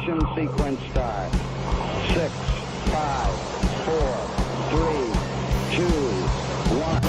Ignition sequence start. 6, 5, 4, 3, 2, 1.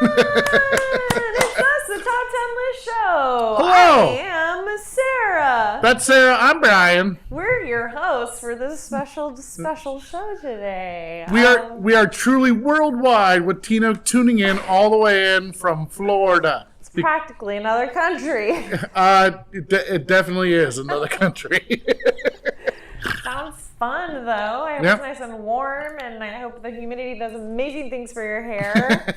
It's us, the Top 10 List Show. Hello. I am Sarah. That's Sarah. I'm Brian. We're your hosts for this special show today. We are truly worldwide with Tina tuning in all the way in from Florida. It's practically another country. It definitely is another country. Sounds fun, though. I hope it's nice and warm, and I hope the humidity does amazing things for your hair.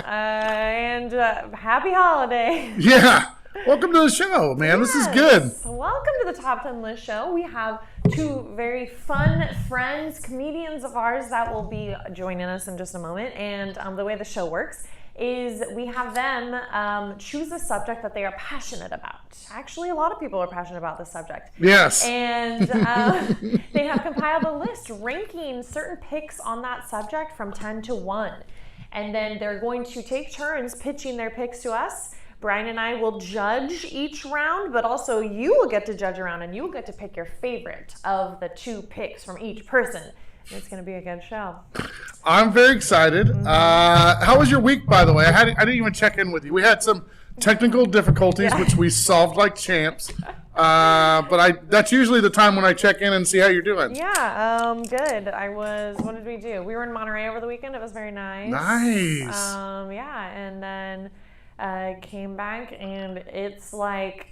And happy holiday. Yeah. Welcome to the show, man. Yes. This is good. Welcome to the Top 10 List Show. We have two very fun friends, comedians of ours that will be joining us in just a moment. And the way the show works is we have them choose a subject that they are passionate about. Actually, a lot of people are passionate about this subject. Yes. And they have compiled a list ranking certain picks on that subject from 10 to 1. And then they're going to take turns pitching their picks to us. Brian and I will judge each round, but also you will get to judge a round and you will get to pick your favorite of the two picks from each person. It's going to be a good show. I'm very excited. Mm-hmm. How was your week, by the way? I didn't even check in with you. We had some technical difficulties, which we solved like champs. But that's usually the time when I check in and see how you're doing. Yeah, good. What did we do? We were in Monterey over the weekend. It was very nice. Nice. Yeah, and then came back, and it's like,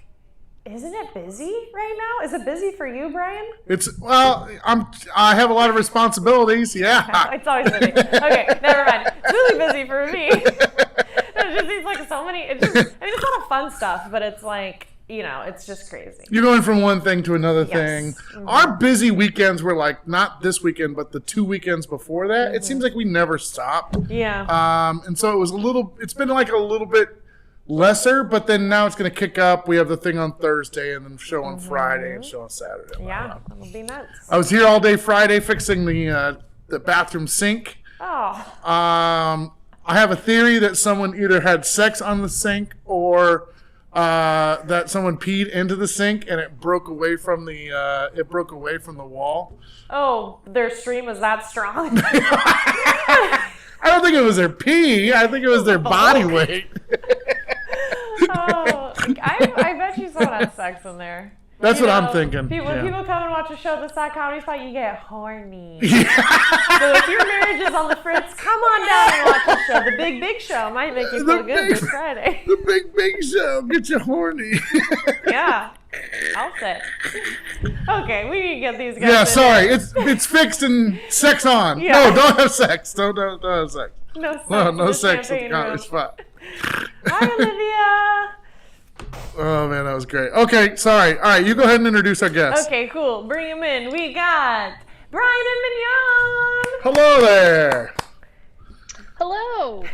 isn't it busy right now? Is it busy for you, Brian? I have a lot of responsibilities. Yeah. It's always busy. Okay, never mind. It's really busy for me. It just seems like so many. It's a lot of fun stuff, but it's like, it's just crazy. You're going from one thing to another thing. Mm-hmm. Our busy weekends were like not this weekend, but the 2 weekends before that. Mm-hmm. It seems like we never stopped. Yeah. And so it's been like a little bit lesser, but then now it's going to kick up. We have the thing on Thursday and then show on Friday and show on Saturday. Yeah, that'll be nuts. I was here all day Friday fixing the bathroom sink. Oh. I have a theory that someone either had sex on the sink or that someone peed into the sink and it broke away from the wall. Oh, their stream was that strong. I don't think it was their pee. I think it was their body weight. I bet you someone had sex in there. That's what I'm thinking. People come and watch a show at the Side Comedy Spot, you get horny. Yeah. So if your marriage is on the fritz, come on down and watch the show. The Big Show might make you feel good this Friday. The Big Show, get you horny. Yeah. I'll say. Okay, we can get these guys. Yeah, sorry. It's fixed and sex on. Yeah. No, don't have sex. Don't have sex. No sex. No sex at the Comedy Spot. Hi, Olivia. Oh, man, that was great. Okay, sorry. All right, you go ahead and introduce our guests. Okay, cool. Bring him in. We got Brian and Mignon. Hello there. Hello.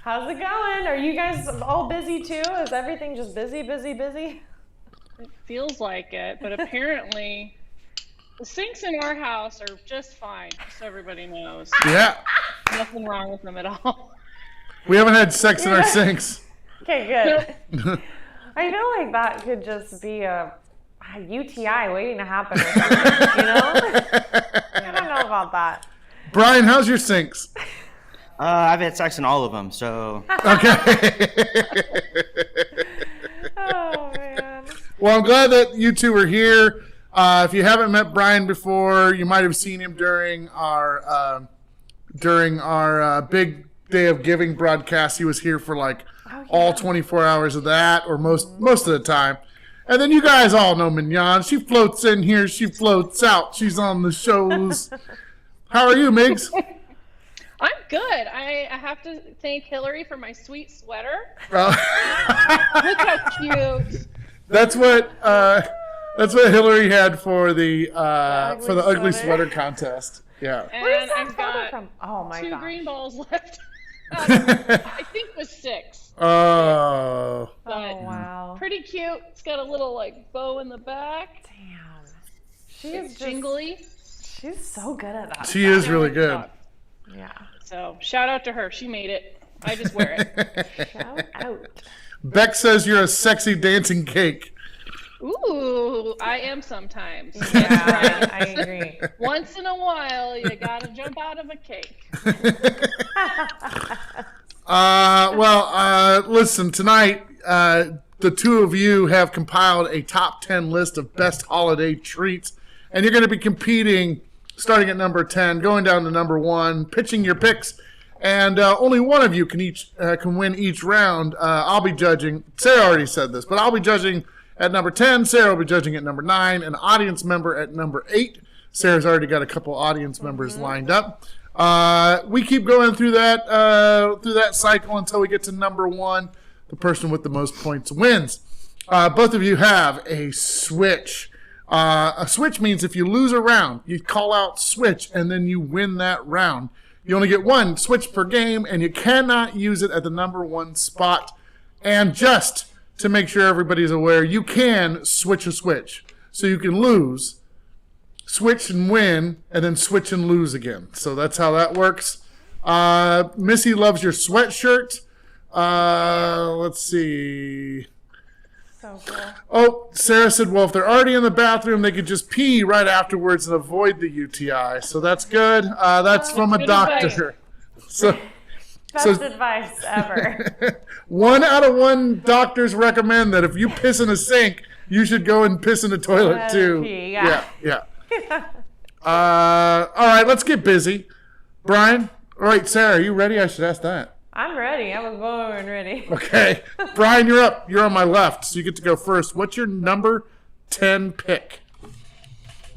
How's it going? Are you guys all busy too? Is everything just busy? It feels like it, but apparently the sinks in our house are just fine, so everybody knows. Yeah. Nothing wrong with them at all. We haven't had sex in our sinks. Okay, good. I feel like that could just be a UTI waiting to happen or something, I don't know about that. Brian, how's your sinks? I've had sex in all of them, so. Okay. Oh, man. Well, I'm glad that you two are here. If you haven't met Brian before, you might have seen him during our big Day of Giving broadcast. He was here for all 24 hours of that, or most of the time. And then you guys all know Mignon. She floats in here, she floats out. She's on the shows. How are you, Migs? I'm good. I have to thank Hillary for my sweet sweater. Look how cute. That's what That's what Hillary had for the ugly ugly sweater. sweater contest. Yeah. Where's And that I've photo got from? Oh my 2 god. green balls left. I think it was 6. Oh. But Oh wow. pretty cute. It's got a little like bow in the back. Damn. She is It's just, jingly. she's so good at that. She is really good. Yeah. So shout out to her. She made it. I just wear it. Shout out. Beck says you're a sexy dancing cake. Ooh, I am sometimes. Yeah, I agree. Once in a while, you gotta jump out of a cake. Listen, tonight, the two of you have compiled a top 10 list of best holiday treats, and you're going to be competing starting at number 10, going down to number 1, pitching your picks, and only one of you can win each round. I'll be judging. Sarah already said this, but I'll be judging at number 10. Sarah will be judging at number 9, an audience member at number 8. Sarah's already got a couple audience members lined up. We keep going through that cycle until we get to number 1. The person with the most points wins. Both of you have a switch. A switch means if you lose a round, you call out switch, and then you win that round. You only get 1 switch per game, and you cannot use it at the number 1 spot. And just to make sure everybody's aware, you can switch a switch. So you can lose, switch and win, and then switch and lose again. So that's how that works. Missy loves your sweatshirt. Let's see. So cool. Oh, Sarah said, well, if they're already in the bathroom, they could just pee right afterwards and avoid the UTI. So that's good. That's from a Good doctor. So Best advice ever. 1 out of 1 doctors recommend that if you piss in a sink, you should go and piss in the toilet too. Pee, yeah. Yeah. All right, let's get busy. Brian? All right, Sarah, are you ready? I should ask that. I'm ready. I was born ready. Okay. Brian, you're up. You're on my left, so you get to go first. What's your number 10 pick?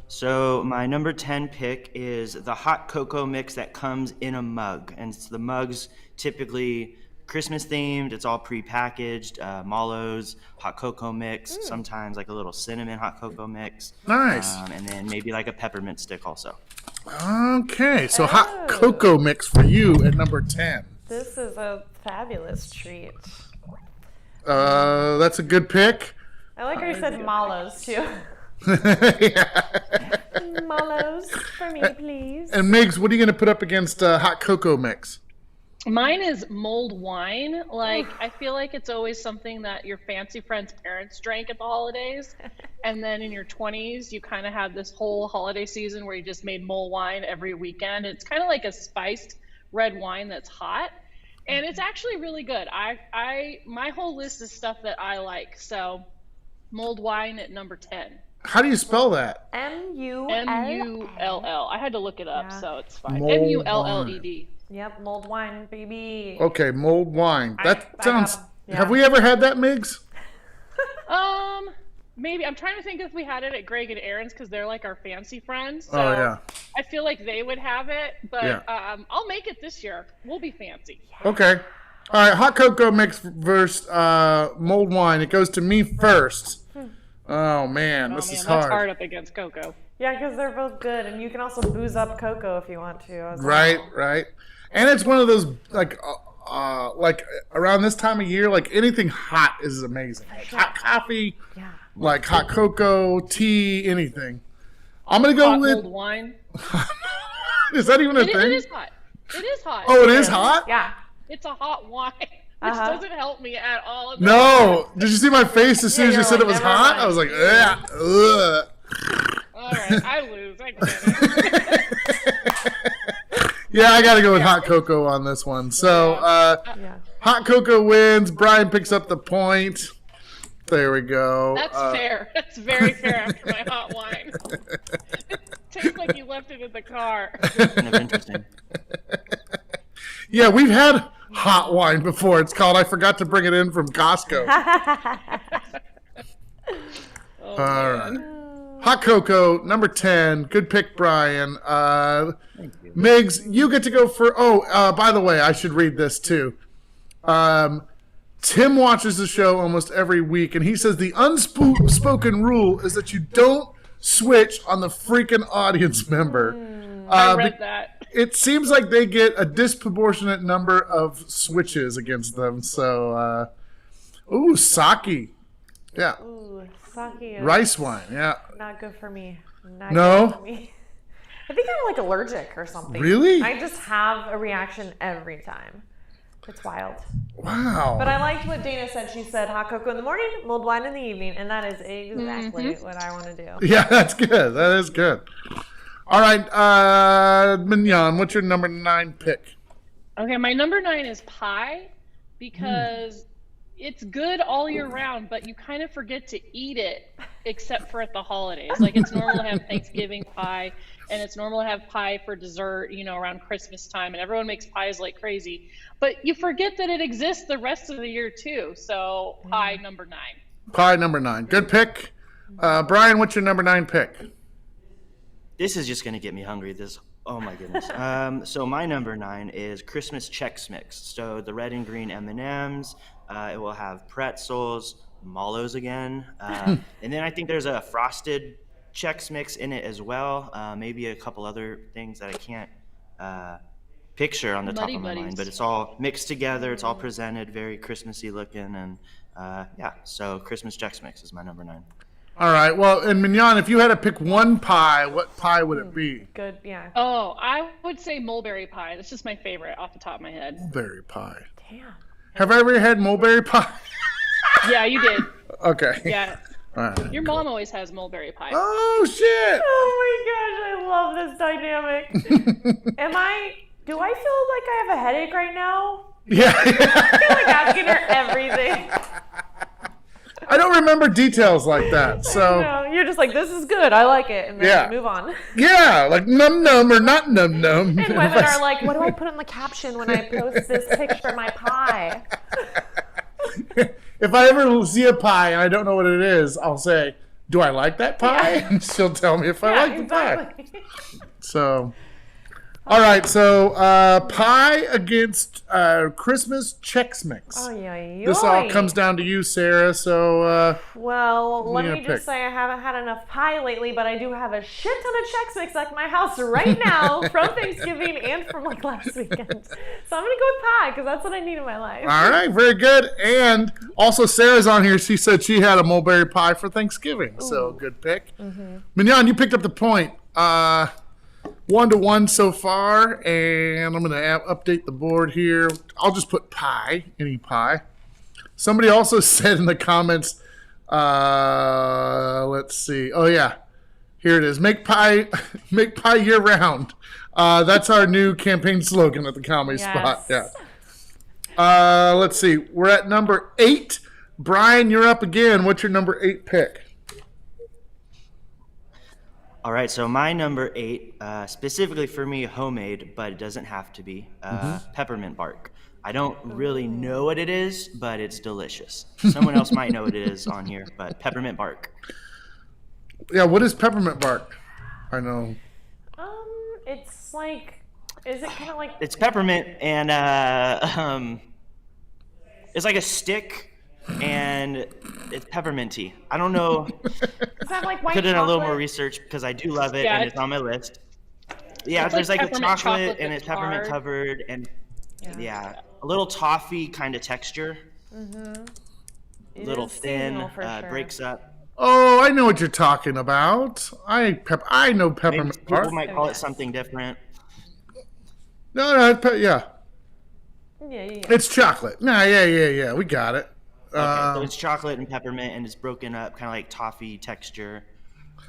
So my number 10 pick is the hot cocoa mix that comes in a mug. And the mug's typically Christmas themed. It's all pre-packaged. Mallows, hot cocoa mix, sometimes like a little cinnamon hot cocoa mix. Nice. And then maybe like a peppermint stick also. Okay, so hot cocoa mix for you at number 10. This is a fabulous treat. That's a good pick. I like how you said mallows too. Yeah. Mallows for me, please. And Migs, what are you going to put up against hot cocoa mix? Mine is mulled wine. Like, I feel like it's always something that your fancy friend's parents drank at the holidays. And then in your 20s, you kind of had this whole holiday season where you just made mulled wine every weekend. It's kind of like a spiced red wine that's hot. And it's actually really good. My whole list is stuff that I like. So mulled wine at number 10. How do you spell that? M-U-L. M-U-L-L. I had to look it up, Yeah. so it's fine. Mulled M-U-L-L-E-D. Yep, mulled wine, baby. Okay, mulled wine. That I sounds... got 'em. Yeah. Have we ever had that, Migs? Maybe. I'm trying to think if we had it at Greg and Aaron's because they're like our fancy friends. So Oh, yeah. I feel like they would have it, but Yeah. I'll make it this year. We'll be fancy. Okay. All right, hot cocoa mix versus mulled wine. It goes to me first. Oh, man, Oh this man, is that's hard. hard up against cocoa. Yeah, because they're both good, and you can also booze up cocoa if you want to. As Right, well. right. And it's one of those, like around this time of year, like anything hot is amazing. Like hot coffee, Yeah. like hot cocoa, tea, anything. I'm going to go Hot with... mulled wine. Is that even a It thing? is hot. It is hot. Oh, it is hot? Yeah. It's a hot wine, which Uh-huh. doesn't help me at all. No. Did you see my face as soon as Yeah, you you're said it like, was never hot? mind. I was like, ugh. All right, I lose. I get it. Yeah, I got to go with hot cocoa on this one. So, Yeah. hot cocoa wins. Brian picks up the point. There we go. That's fair. That's very fair after my hot wine. It tastes like you left it in the car. Kind of interesting. Yeah, we've had hot wine before. It's called I forgot to bring it in from Costco. Oh, All man. right. Hot cocoa, number 10. Good pick, Brian. Migs, you get to go for... Oh, by the way, I should read this too. Tim watches the show almost every week, and he says the unspoken rule is that you don't switch on the freaking audience member. I read that. It seems like they get a disproportionate number of switches against them. So, sake. Yeah. Ooh, sake is Rice wine. Yeah. not good for me. No? Good for me. I think I'm like allergic or something. Really? I just have a reaction every time. It's wild. Wow. But I liked what Dana said. She said hot cocoa in the morning, mulled wine in the evening, and that is exactly what I want to do. Yeah, that's good. That is good. All right, Mignon, what's your number 9 pick? Okay, my number 9 is pie because it's good all year round, but you kind of forget to eat it except for at the holidays. Like it's normal to have Thanksgiving pie, and it's normal to have pie for dessert, around Christmas time, and everyone makes pies like crazy. But you forget that it exists the rest of the year too. So pie number 9. Pie number 9. Good pick. Brian, what's your number 9 pick? This is just going to get me hungry. Oh my goodness. So my number 9 is Christmas Chex Mix. So the red and green M&Ms. It will have pretzels, mallows again, and then I think there's a frosted Chex Mix in it as well. Maybe a couple other things that I can't picture on the top of my mind, but it's all mixed together. It's all presented very Christmassy looking, and so Christmas Chex Mix is my number 9. All right. Well, and Mignon, if you had to pick one pie, what pie would it be? Good, yeah. Oh, I would say mulberry pie. That's just my favorite off the top of my head. Mulberry pie. Damn. Have I ever had mulberry pie? Yeah, you did. Okay. Yeah. All right. Your mom always has mulberry pie. Oh, shit. Oh my gosh, I love this dynamic. Do I feel like I have a headache right now? Yeah. I feel like asking her everything. I don't remember details like that, so. No, you're just like, this is good, I like it, and then move on. Yeah, like num-num or not num-num. And women are like, what do I put in the caption when I post this picture of my pie? If I ever see a pie and I don't know what it is, I'll say, do I like that pie? Yeah. And she'll tell me if I like the pie. exactly. So, all right, so pie against Christmas Chex Mix. Oh, yeah. This all comes down to you, Sarah, so Well, let you me gonna just pick? say I haven't had enough pie lately, but I do have a shit ton of Chex Mix at my house right now from Thanksgiving and from like last weekend. So I'm going to go with pie because that's what I need in my life. all right, very good. And also Sarah's on here. She said she had a mulberry pie for Thanksgiving, so good pick. Mignon, you picked up the point. 1-1 so far, and I'm going to update the board here. I'll just put pie, any pie. Somebody also said in the comments, let's see. Oh, yeah. Here it is. Make pie year round. That's our new campaign slogan at the Comedy Spot. Yeah. Let's see. We're at number 8. Brian, you're up again. What's your number 8 pick? All right, so my number 8, specifically for me, homemade, but it doesn't have to be, Peppermint Bark. I don't really know what it is, but it's delicious. Someone else might know what it is on here, but Peppermint Bark. Yeah, what is Peppermint Bark? I know. It's like, is it kind of like? It's peppermint, and it's like a stick, and it's pepperminty. I don't know. Is that like white Put in a little more chocolate? research because I do love it, Yeah, and it's on my list. Yeah, It's there's like like a peppermint chocolate, chocolate and it's that's peppermint hard. covered, and a little toffee kind of texture. It Little is thin, seasonal for sure. breaks up. Oh, I know what you're talking about. I know Maybe Peppermint people Bark. might call it something different. No, yeah. Yeah. It's chocolate. Nah, yeah. We got it. Okay, so it's chocolate and peppermint, and it's broken up, kind of like toffee texture.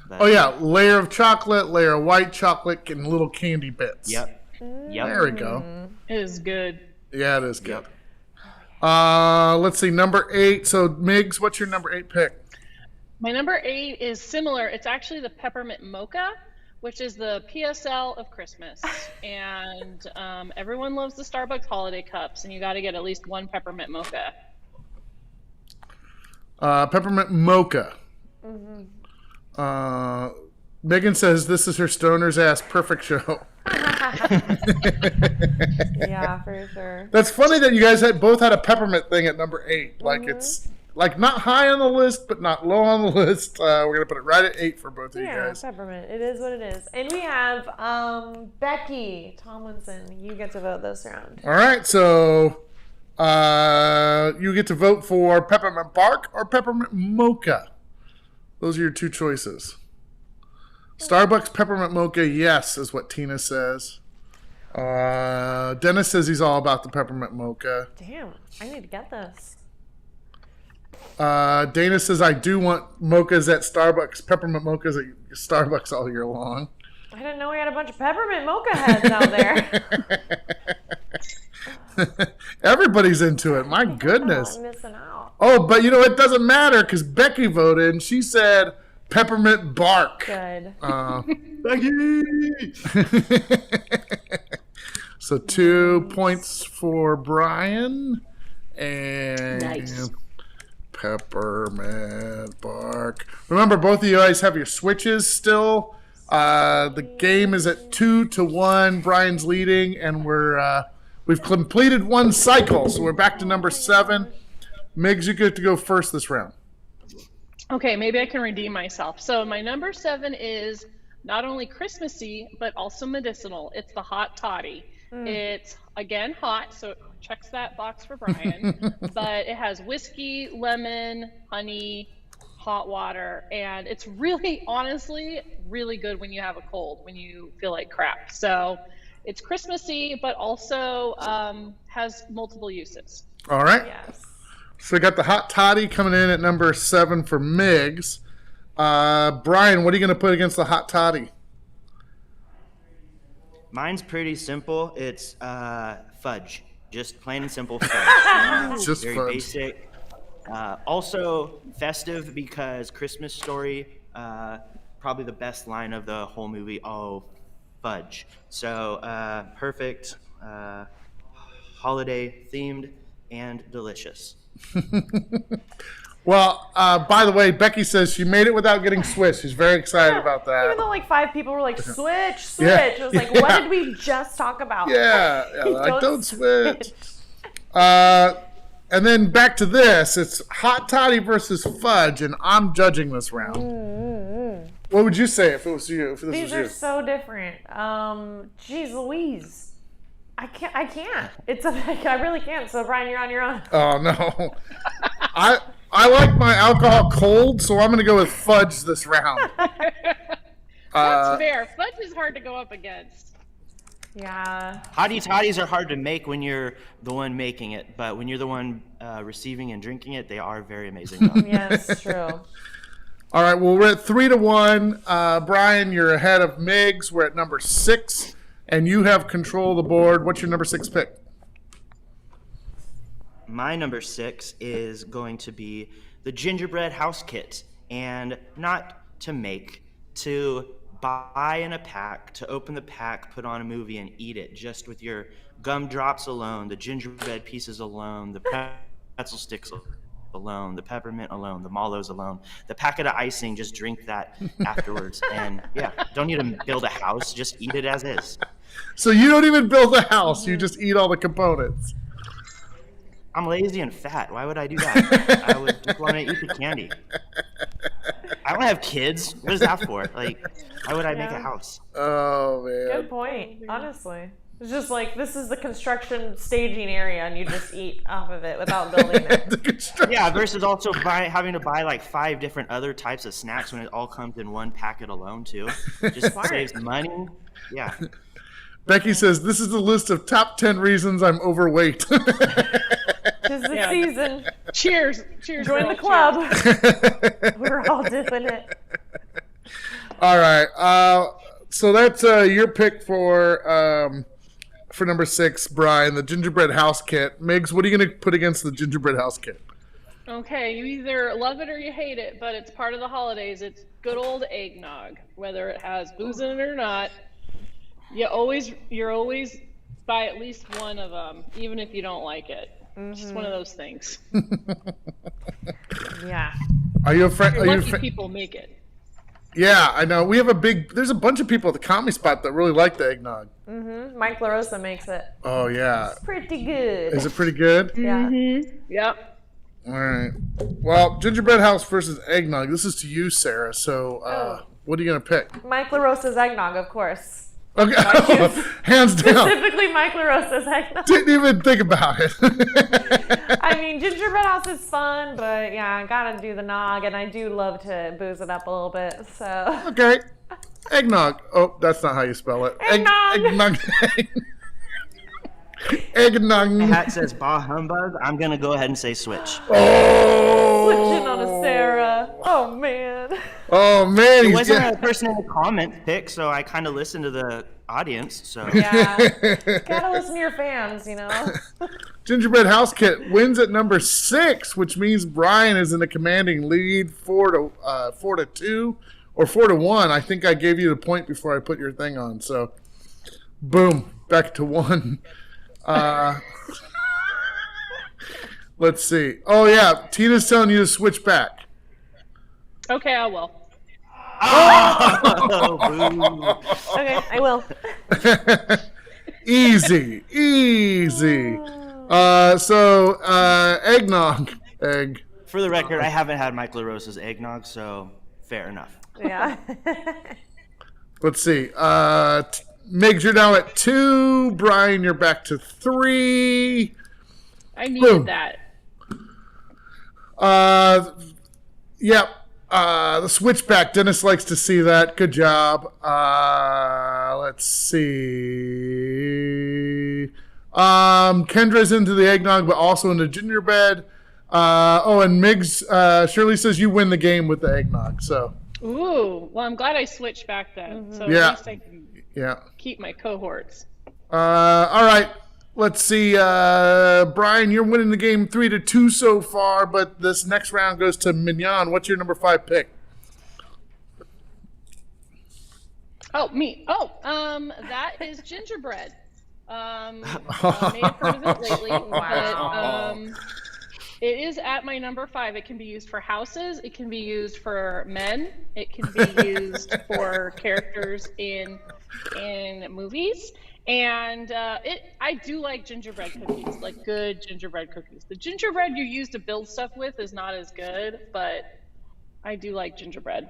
But, Oh yeah, layer of chocolate, layer of white chocolate, and little candy bits. Yep. There we go. It is good. Yeah, it is good. Yep. Let's see, number 8. So Migs, what's your number 8 pick? My number 8 is similar. It's actually the peppermint mocha, which is the PSL of Christmas. And everyone loves the Starbucks holiday cups, and you got to get at least one peppermint mocha. Peppermint mocha. Megan says this is her stoner's ass perfect show. Yeah, for sure. That's funny that you guys both had a peppermint thing at number 8. Like it's like not high on the list, but not low on the list. We're gonna put it right at 8 for both of you Yeah, guys. peppermint. It is what it is. And we have Becky Tomlinson. You get to vote this round. All right, so you get to vote for Peppermint Bark or Peppermint Mocha. Those are your two choices. Starbucks Peppermint Mocha, yes, is what Tina says. Dennis says he's all about the Peppermint Mocha. Damn, I need to get this. Dana says, I do want mochas at Starbucks, peppermint mochas at Starbucks all year long. I didn't know we had a bunch of peppermint mocha heads out there. Everybody's into it. My goodness. I'm missing out. Oh, but you know, it doesn't matter because Becky voted and she said Peppermint Bark. Good. Becky! So 2 points for Brian and Nice. Peppermint Bark. Remember, both of you guys have your switches still. The game is at 2-1. Brian's leading, and we've completed one cycle, so we're back to number 7. Migs, you get to go first this round. Okay, maybe I can redeem myself. So my number 7 is not only Christmassy, but also medicinal. It's the Hot Toddy. It's, again, hot, so it checks that box for Brian. But it has whiskey, lemon, honey, hot water, and it's really, honestly, really good when you have a cold, when you feel like crap. So it's Christmassy, but also has multiple uses. All right. Yes. So we got the Hot Toddy coming in at number 7 for Migs. Brian, what are you going to put against the Hot Toddy? Mine's pretty simple. It's fudge. Just plain and simple fudge. Just Very fudge. basic. Also festive because Christmas Story, probably the best line of the whole movie. Oh, fudge. So perfect, holiday themed and delicious. Well, by the way, Becky says she made it without getting switched. She's very excited about that. Even though like 5 people were like, switch. Yeah. It was like, what did we just talk about? Yeah, like, don't switch. And then back to this. It's Hot Toddy versus Fudge, and I'm judging this round. What would you say if it was you? If this These was are you? so different. Geez Louise. I can't. I really can't. So Brian, you're on your own. Oh no. I like my alcohol cold, so I'm going to go with Fudge this round. That's fair. Fudge is hard to go up against. Yeah. Hottie toddies are hard to make when you're the one making it, but when you're the one receiving and drinking it, they are very amazing. Yes, true. All right, well, we're at 3-1. Brian, you're ahead of Migs. We're at number 6, and you have control of the board. What's your number 6 pick? My number 6 is going to be the Gingerbread house kit, and not to make, to buy in a pack, to open the pack, put on a movie, and eat it just with your gumdrops alone, the gingerbread pieces alone, the pretzel sticks alone, the peppermint alone, the mallows alone, the packet of icing, just drink that afterwards. And yeah, don't need to build a house, just eat it as is. So you don't even build a house, you just eat all the components. I'm lazy and fat. Why would I do that? I would just want to eat the candy. I don't have kids. What is that for? Like, why would I make a house? Oh, man. Good point. Honestly. It's just like, this is the construction staging area, and you just eat off of it without building it. Yeah, versus also having to buy like 5 different other types of snacks when it all comes in one packet alone, too. Just saves money. Yeah. Becky says, this is the list of top 10 reasons I'm overweight. Tis the season. Cheers. Cheers. Join girl. the club. Cheers. We're all doing it. All right. So that's your pick for number 6, Brian, the gingerbread house kit. Migs, what are you going to put against the gingerbread house kit? Okay, you either love it or you hate it, but it's part of the holidays. It's good old eggnog, whether it has booze in it or not. You're always buy at least one of them, even if you don't like it. Just one of those things. Yeah. Are you a friend? Lucky people make it. Yeah, I know. There's a bunch of people at the Comedy Spot that really like the eggnog. Mike LaRosa makes it. Oh, yeah. Pretty good. Is it pretty good? Yeah. Yep. All right. Well, Gingerbread House versus eggnog. This is to you, Sarah. So, what are you going to pick? Mike LaRosa's eggnog, of course. Okay. Hands down. Specifically Mike LaRosa's eggnog. Didn't even think about it. I mean, Gingerbread House is fun, but yeah, I gotta do the nog, and I do love to booze it up a little bit, so. Okay. Eggnog. Oh, that's not how you spell it. Eggnog. Eggnog. My hat says bah humbug. I'm going to go ahead and say switch. Switching on a Sarah. Oh, man. Oh, man. It wasn't a person in the comments pick, so I kind of listened to the audience. So Yeah. Gotta listen to your fans, you know? Gingerbread House Kit wins at number 6, which means Brian is in a commanding lead, 4-2 or 4-1. I think I gave you the point before I put your thing on. So, boom, back to 1. Let's see. Oh yeah, Tina's telling you to switch back. Okay, I will. Okay, I will. Easy. Eggnog. Egg. for the record, I haven't had Mike LaRosa's eggnog, so fair enough. Yeah. Let's see. Migs, you're now at 2. Brian, you're back to 3. I needed Boom. that. Yep. The switchback. Dennis likes to see that. Good job. Let's see. Kendra's into the eggnog, but also into gingerbread. And Migs, Shirley says you win the game with the eggnog. So. Ooh, well, I'm glad I switched back then. So Yeah. at least I can keep my cohorts. All right. Let's see. Brian, you're winning the game 3-2 so far, but this next round goes to Mignon. What's your number 5 pick? Oh, me. Oh, that is gingerbread. Made it for it lately. Wow. But, it is at my number 5. It can be used for houses. It can be used for men. It can be used for characters in movies. And I do like gingerbread cookies, like good gingerbread cookies. The gingerbread you use to build stuff with is not as good, but I do like gingerbread.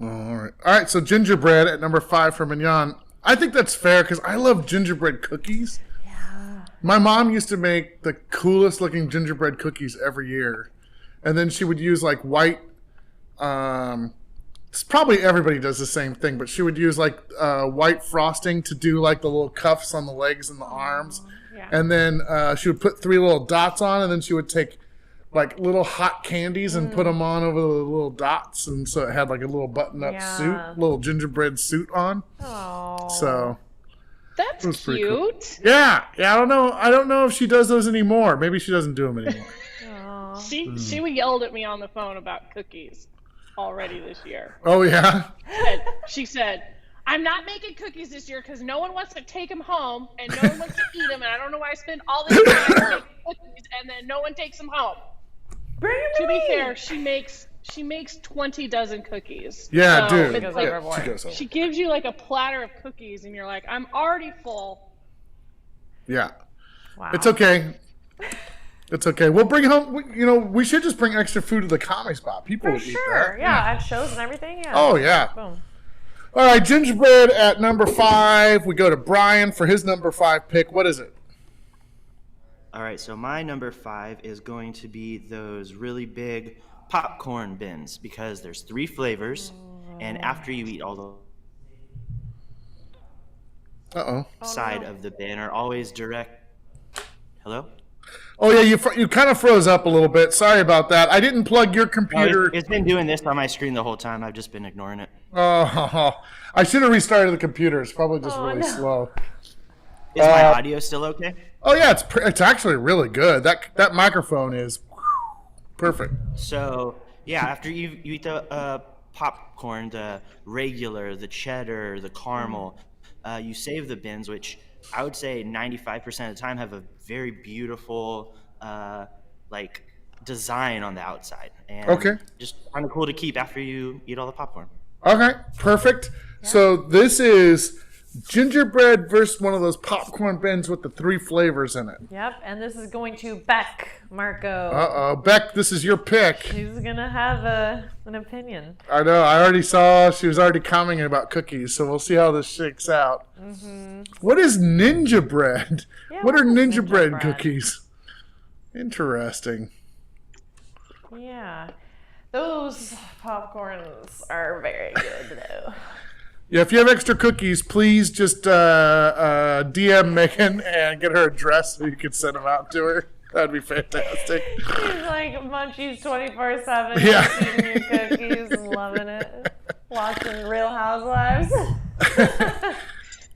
All right. So gingerbread at number 5 for Mignon. I think that's fair because I love gingerbread cookies. Yeah. My mom used to make the coolest looking gingerbread cookies every year. And then she would use like white, it's probably everybody does the same thing, but she would use like white frosting to do like the little cuffs on the legs and the arms. Yeah. And then she would put 3 little dots on, and then she would take like little hot candies and put them on over the little dots. And so it had like a little button up suit, little gingerbread suit on. Oh. So That's was pretty cool. cute. yeah, I don't know if she does those anymore. Maybe she doesn't do them anymore. She yelled at me on the phone about cookies already this year. Oh yeah. She said, I'm not making cookies this year because no one wants to take them home and no one wants to eat them, and I don't know why I spend all this time making cookies and then no one takes them home. Bring it To be me. fair, she makes 20 dozen cookies. Yeah, So dude. it's goes like- overboard. She goes over. She gives you like a platter of cookies and you're like, I'm already full. Yeah. Wow. It's okay. It's okay. We'll bring home. We should just bring extra food to the Comedy Spot. People For would eat sure. that. Yeah, at shows and everything. Yeah. Oh yeah. Boom. All right, gingerbread at number 5. We go to Brian for his number 5 pick. What is it? All right, so my number 5 is going to be those really big popcorn bins because there's 3 flavors, and after you eat all Uh-oh. the side of the bin are always direct. Hello? Oh yeah, you kind of froze up a little bit. Sorry about that. I didn't plug your Oh, computer. it's been doing this on my screen the whole time. I've just been ignoring it. Oh, I should have restarted the computer. It's probably just really no. slow. Is my audio still okay? Oh yeah, it's actually really good. That microphone is perfect. So, yeah, after you eat the popcorn, the regular, the cheddar, the caramel, you save the bins, which I would say 95% of the time have a very beautiful, design on the outside. And Okay. just kind of cool to keep after you eat all the popcorn. Okay, perfect. So this is gingerbread versus one of those popcorn bins with the 3 flavors in it. Yep, and this is going to Beck, Marco. Uh-oh. Beck, this is your pick. She's going to have an opinion. I know. I already saw she was already commenting about cookies, so we'll see how this shakes out. Mm-hmm. What is Ninja Bread? Yeah, what are is Ninja Bread Bread? cookies? Interesting. Yeah. Those popcorns are very good, though. Yeah, if you have extra cookies, please just DM Megan and get her address so you can send them out to her. That'd be fantastic. She's like munchies 24/7. Yeah. Eating your cookies and loving it. Watching Real Housewives.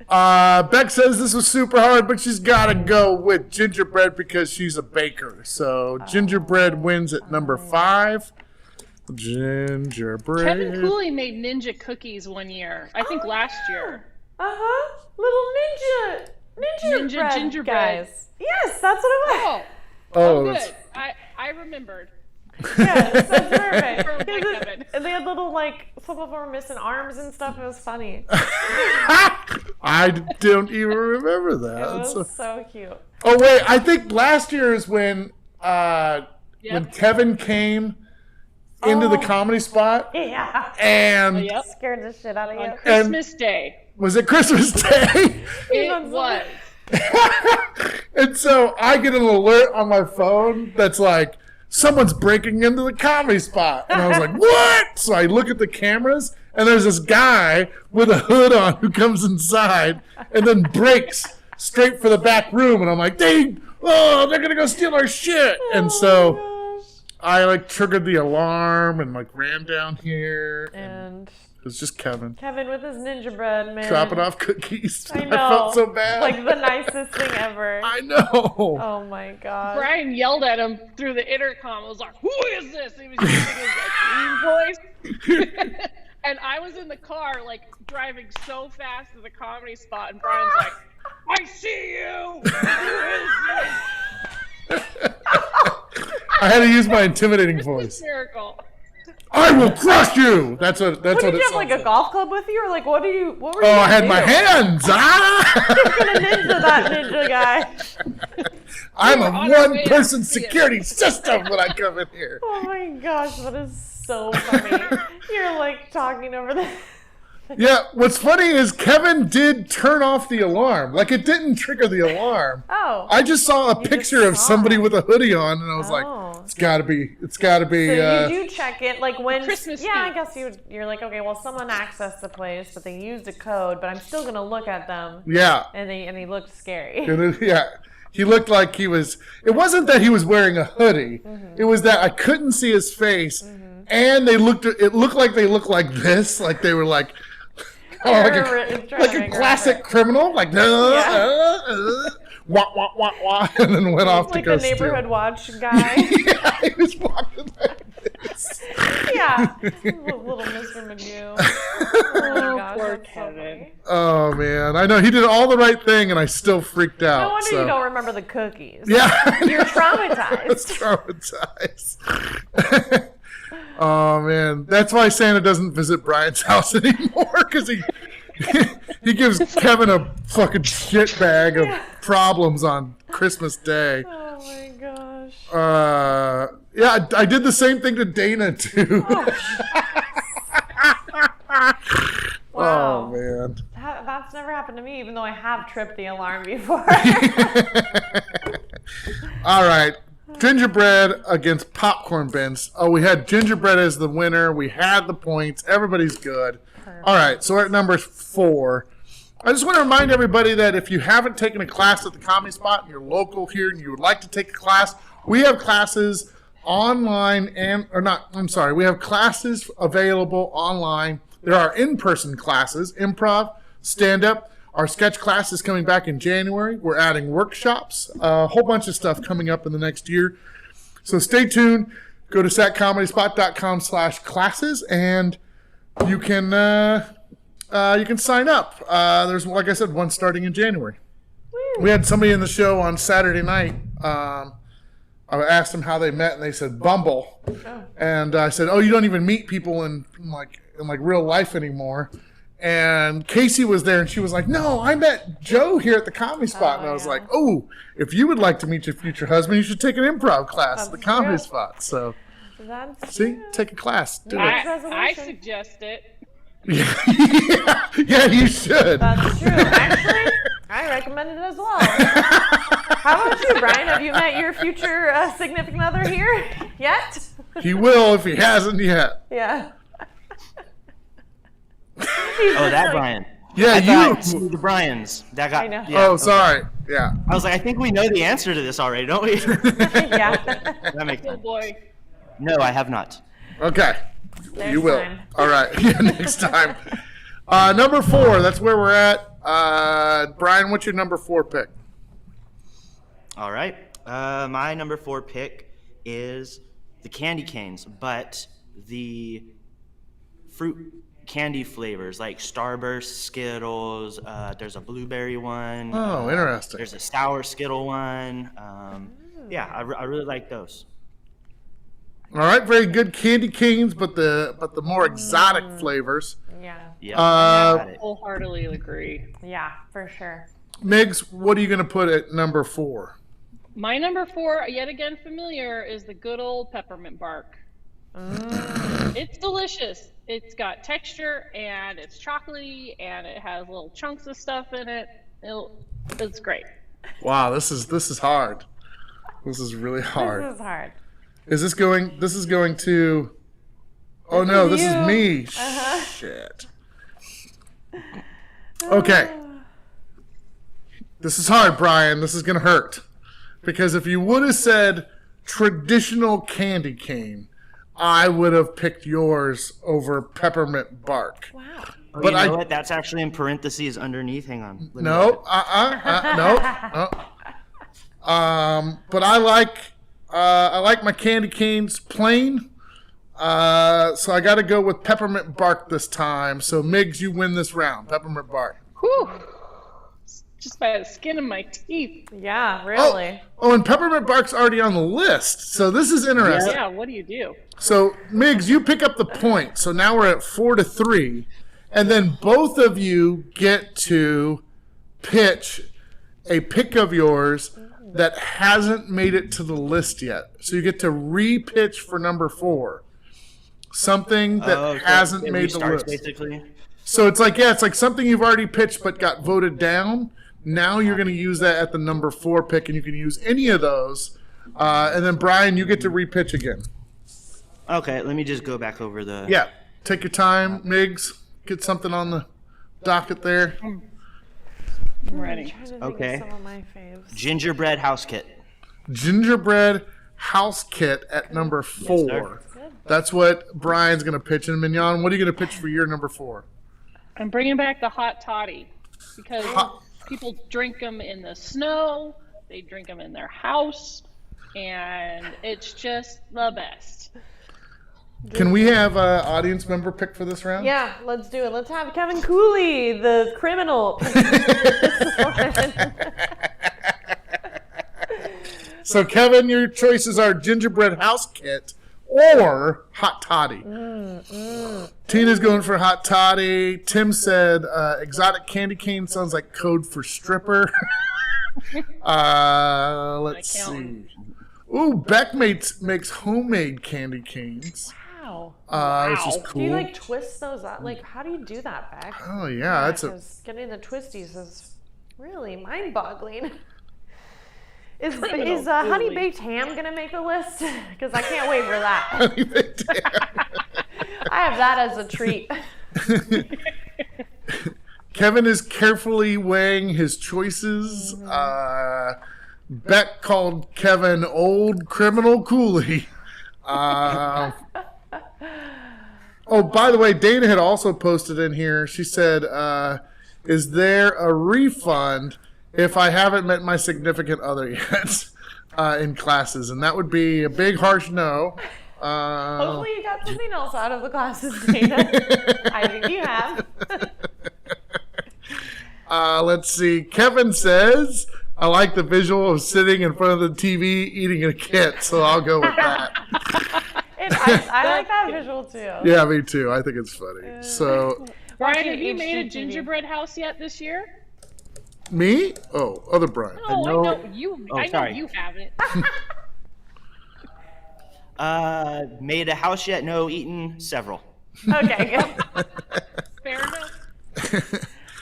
Beck says this was super hard, but she's got to go with gingerbread because she's a baker. So gingerbread wins at number 5. Gingerbread. Kevin Cooley made ninja cookies one year. I think last year. Little ninja bread, gingerbread. guys. Yes, that's what it was. Oh, it's- good. I remembered. Yes, that's perfect. Perfect, Kevin. And they had little, like, some of them were missing arms and stuff. It was funny. I don't even remember It that. was so cute. Oh wait, I think last year is when Kevin came into the comedy spot, Yeah. and Yep. Scared the shit out of you. On Christmas Day. was it Christmas Day? It was. And so I get an alert on my phone that's like, someone's breaking into the comedy spot. And I was like, what? So I look at the cameras, and there's this guy with a hood on who comes inside and then breaks straight for the back room. And I'm like, they're going to go steal our shit. And so I like triggered the alarm and like ran down here. And It was just Kevin. Kevin with his ninja bread, man. Dropping off cookies. I know. I felt so bad. Like the nicest thing ever. I know. Oh my god. Brian yelled at him through the intercom. I was like, who is this? He was using his like, mean voice. And I was in the car, like, driving so fast to the comedy spot, and Brian's like, I see you! Who is this? I had to use my intimidating voice. Hysterical. I will crush you. That's what. That's What what did it you have, like sounds a golf club with you, or like what were you? Oh, I had my hands. Gonna ninja that ninja guy. I'm a on our way one-person to see it. security system when I come in here. Oh my gosh, that is so funny. You're like talking over the. Yeah, what's funny is Kevin did turn off the alarm. Like, it didn't trigger the alarm. Oh. I just saw a picture of saw somebody it. with a hoodie on, and I was Oh. like, it's gotta be. So you do check it, like when Christmas yeah, I Eve. guess you're like, okay, well, someone accessed the place, but they used a code, but I'm still gonna look at them, Yeah. and he looked scary. Yeah. He looked like he was. It wasn't that he was wearing a hoodie. It was that I couldn't see his face, and it looked like they looked like this, like they were like. Oh, like a classic criminal, like wah wah wah wah, and then went off to Like go the neighborhood steal. watch guy. Yeah, he was walking like this. Yeah, little Mr. Magoo. Oh my gosh, poor that's so Kevin. funny. Oh man, I know he did all the right thing, and I still freaked out. No wonder so. you don't remember the cookies. Yeah, You're I traumatized. was traumatized. Oh man, that's why Santa doesn't visit Brian's house anymore, because he gives Kevin a fucking shit bag of problems on Christmas Day. Oh my gosh. Yeah, I did the same thing to Dana too. Wow. Oh man. That's never happened to me, even though I have tripped the alarm before. All right. Gingerbread against popcorn bins. Oh, we had gingerbread as the winner. We had the points. Everybody's good. All right, so we're at number 4. I just want to remind everybody that if you haven't taken a class at the Comedy Spot and you're local here and you would like to take a class, we have classes online we have classes available online. There are in-person classes, improv, stand-up. Our sketch class is coming back in January. We're adding workshops, a whole bunch of stuff coming up in the next year. So stay tuned. Go to satcomedyspot.com/classes and you can sign up. There's, like I said, one starting in January. We had somebody in the show on Saturday night. I asked them how they met, and they said Bumble. And I said, "Oh, you don't even meet people in real life anymore. And Casey was there, and she was like, "No, I met Joe here at the comedy spot." And I was like, "Oh, if you would like to meet your future husband, you should take an improv class at the comedy spot." So, take a class. Do it. I suggest it. Yeah, you should. That's true. Actually, I recommend it as well. How about you, Brian? Have you met your future significant other here yet? He will if he hasn't yet. Yeah. Oh, that Brian. Yeah, The Brians. That guy. I know. Yeah, sorry. Yeah. I was like, I think we know the answer to this already, don't we? Yeah. That makes Oh sense. boy. No, I have not. Okay. Next You will. time. All right. Yeah, next time. Number 4. That's where we're at. Brian, what's your number 4 pick? All right. My number 4 pick is the candy canes, but the fruit candy flavors like Starburst, Skittles. There's a blueberry one. Oh, interesting. There's a sour Skittle one. Yeah, I really like those. All right, very good candy canes, but the more exotic flavors. Yeah. Yeah. Wholeheartedly agree. Yeah, for sure. Migs, what are you going to put at number 4? My number 4, yet again familiar, is the good old Peppermint Bark. It's delicious. It's got texture, and it's chocolatey, and it has little chunks of stuff in it. It's great. Wow, this is hard. This is really hard. This is hard. This is going to. Oh no, this is you. me. Shit. Okay. This is hard, Brian. This is gonna hurt. Because if you would have said traditional candy cane, I would have picked yours over Peppermint Bark. Wow. Oh, But you know what? That's actually in parentheses underneath. Hang on. Let me No, look. no. But I like my candy canes plain. So I got to go with Peppermint Bark this time. So Migs, you win this round. Peppermint Bark. Whew. Just by the skin of my teeth. Yeah, really. Oh, and Peppermint Bark's already on the list. So this is interesting. Yeah, what do you do? So Migs, you pick up the point. So now we're at 4-3, and then both of you get to pitch a pick of yours that hasn't made it to the list yet. So you get to re-pitch for number 4. Something that Oh, okay. hasn't It made the restarts, list. basically. So it's like something you've already pitched but got voted down. Now you're going to use that at the number 4 pick, and you can use any of those. And then Brian, you get to re-pitch again. Okay, let me just go back over the. Yeah, take your time, Migs. Get something on the docket there. I'm ready. I'm trying to think Okay. of some of my faves. Gingerbread house kit. Gingerbread house kit at number 4. sir. That's what Brian's going to pitch. And Mignon, what are you going to pitch for your number 4? I'm bringing back the Hot Toddy because people drink them in the snow, they drink them in their house, and it's just the best. Can we have an audience member pick for this round? Yeah, let's do it. Let's have Kevin Cooley, the criminal. So, Kevin, your choices are gingerbread house kit or hot toddy. Tina's going for hot toddy. Tim said exotic candy cane sounds like code for stripper. Let's see. Ooh, Beck makes homemade candy canes. Wow. Which is cool. Do you like twist those up? Like, how do you do that, Beck? Oh yeah, that's a. 'Cause getting the twisties is really mind-boggling. Is Criminal Honey Cooley. Baked Ham gonna make the list? Because I can't wait for that. I have that as a treat. Kevin is carefully weighing his choices. Beck called Kevin old criminal Cooley. Oh, by the way, Dana had also posted in here. She said, is there a refund if I haven't met my significant other yet in classes? And that would be a big, harsh no. Hopefully you got something else out of the classes, Dana. I think you have. Let's see. Kevin says, I like the visual of sitting in front of the TV eating a kit, so I'll go with that. I like that visual too. Yeah, me too. I think it's funny. So, Brian, have you made a HGTV. gingerbread house yet this year? me? Oh, other Brian. No, No. I know you. Oh, I know sorry. you haven't. Made a house yet? No, eaten several. Okay, good. Fair enough.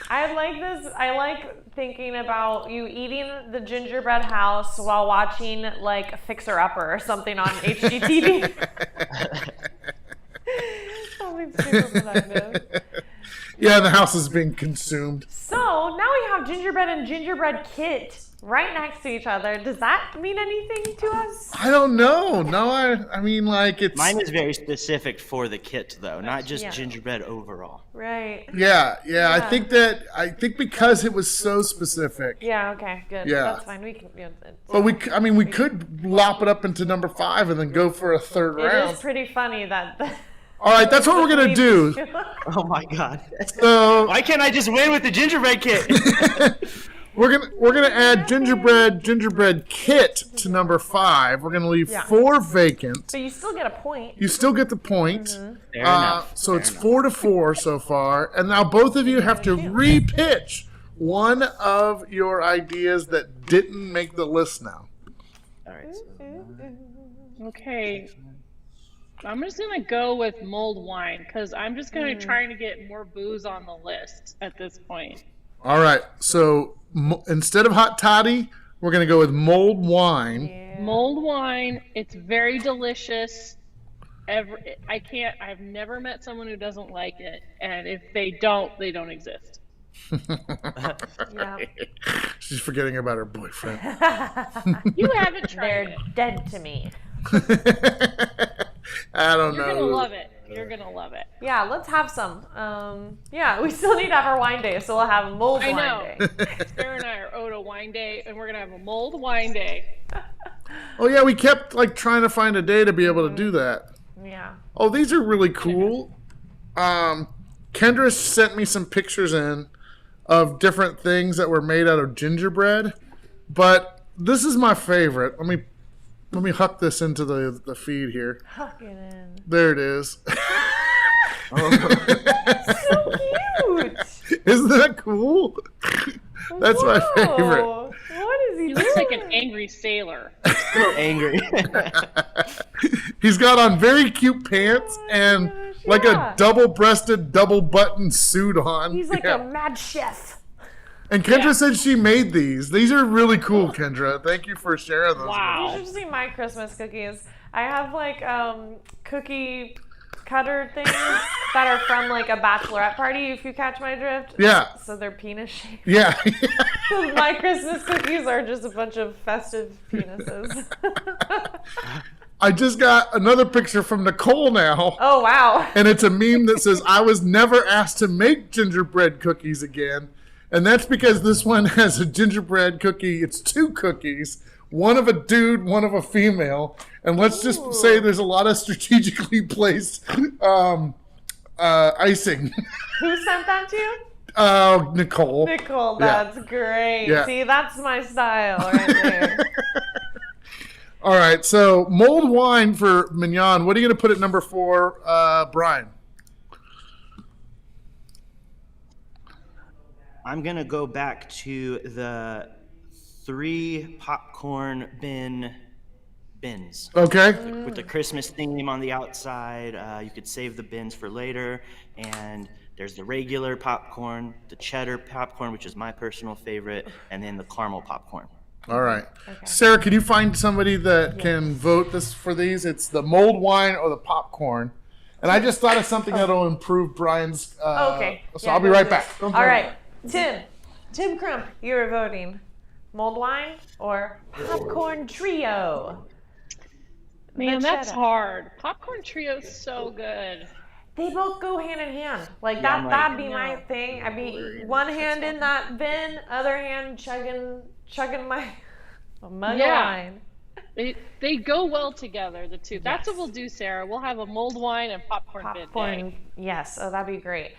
I like this. I like thinking about you eating the gingerbread house while watching like Fixer Upper or something on HGTV. Something super productive. Yeah, the house is being consumed. So now we have gingerbread and gingerbread kit right next to each other. Does that mean anything to us? I don't know. No, I mean, like, it's... Mine is very specific for the kit, though, not just Yeah. gingerbread overall. Right. Yeah. I Yeah. think because it was so specific. Yeah. Okay. Good. Yeah. That's fine. We can. Yeah, But we could lop it up into number 5 and then go for a third it round. is pretty funny that. All right, that's what we're gonna do. Oh my god. So Why can't I just win with the gingerbread kit? we're gonna add gingerbread kit to number 5. We're gonna leave Yeah. 4 vacant. But you still get a point. You still get the point. Mm-hmm. Fair enough. So Fair it's enough. 4-4 so far, and now both of you have to re-pitch one of your ideas that didn't make the list now. All right. Okay. I'm just gonna go with mulled wine because I'm just gonna trying to get more booze on the list at this point. All right, so instead of hot toddy, we're gonna go with mulled wine. Mulled wine, it's very delicious. I've never met someone who doesn't like it, and if they don't exist. Yeah. She's forgetting about her boyfriend. You haven't tried They're it. dead to me. I don't You're know. gonna love it. You're gonna love it. Yeah, let's have some. Yeah, we still need to have our wine day, so we'll have mulled I wine know. day. Sarah and I are owed a wine day, and we're gonna have a mulled wine day. Oh yeah, we kept like trying to find a day to be able to do that. Yeah. Oh, these are really cool. Kendra sent me some pictures in of different things that were made out of gingerbread, but this is my favorite. Let me huck this into the feed here. Huck it in. There it is. So cute. Isn't that cool? That's my favorite. Whoa. What is he He doing? looks like an angry sailor. A little angry. He's got on very cute pants and gosh, like yeah. a double-breasted, double-button suit on. He's like Yeah. a mad chef. And Kendra Yeah. said she made these. These are really cool, Kendra. Thank you for sharing those. Wow. You should see my Christmas cookies. I have like cookie cutter things that are from like a bachelorette party, if you catch my drift. Yeah. So they're penis shaped. Yeah. So my Christmas cookies are just a bunch of festive penises. I just got another picture from Nicole now. Oh wow. And it's a meme that says, I was never asked to make gingerbread cookies again. And that's because this one has a gingerbread cookie. It's 2 cookies, one of a dude, one of a female. And let's just say there's a lot of strategically placed icing. Who sent that to you? Oh, Nicole. Nicole, Yeah. that's great. Yeah. See, that's my style right there. All right, so mulled wine for Mignon. What are you going to put at number 4, Brian? I'm gonna go back to the 3 popcorn bins Okay. with the Christmas theme on the outside. You could save the bins for later, and there's the regular popcorn, the cheddar popcorn, which is my personal favorite, and then the caramel popcorn. All right. Sarah, can you find somebody that can vote for these? It's the mulled wine or the popcorn. And I just thought of something that'll improve Brian's. Okay. So Yeah, I'll be go right do back. it. Don't All go right. Tim Crump, you're voting. Mulled wine or popcorn trio? Man, The that's cheddar. hard. Popcorn trio's so good. They both go hand in hand. Like Yeah, I'm that. like- That'd be my thing. I'd be one hand in that bin, other hand chugging my mug Yeah. of wine. They go well together, the two. That's what we'll do, Sarah. We'll have a mulled wine and popcorn bid Popcorn. day. Yes. Oh, that'd be great.